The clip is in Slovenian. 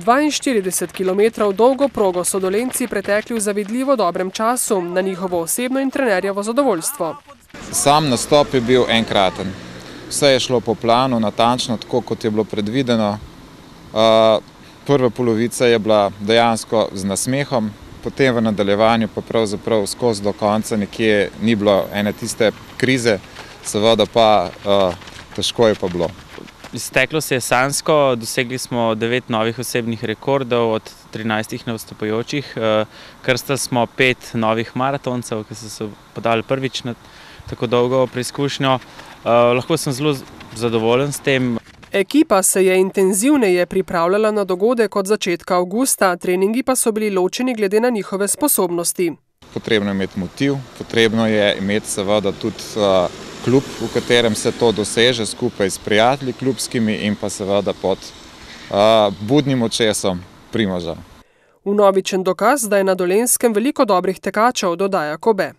42 km dolgo progo so Dolenjci pretekli v zavidljivo dobrem času, na njihovo osebno in trenerjevo zadovoljstvo. Sam nastop je bil enkraten. Vse je šlo po planu, natančno, tako kot je bilo predvideno. Prva polovica je bila dejansko z nasmehom, potem v nadaljevanju pa pravzaprav skozi do konca nekje ni bilo ene tiste krize, seveda pa težko je pa bilo. Izteklo se je sanjsko, dosegli smo 9 novih osebnih rekordov od 13 nastopajočih, krstili smo 5 novih maratoncev, ki so se podali prvič na tako dolgo preizkušnjo. Lahko sem zelo zadovoljen s tem. Ekipa se je intenzivneje pripravljala na dogodek od začetka avgusta, treningi pa so bili ločeni glede na njihove sposobnosti. Potrebno je imeti motiv, potrebno je imeti seveda tudi klub, v katerem se to doseže skupaj s prijatelji klubskimi in pa seveda pod budnim očesom Primoža. Vnovičen dokaz, da je na Dolenjskem veliko dobrih tekačev, dodaja Kobe.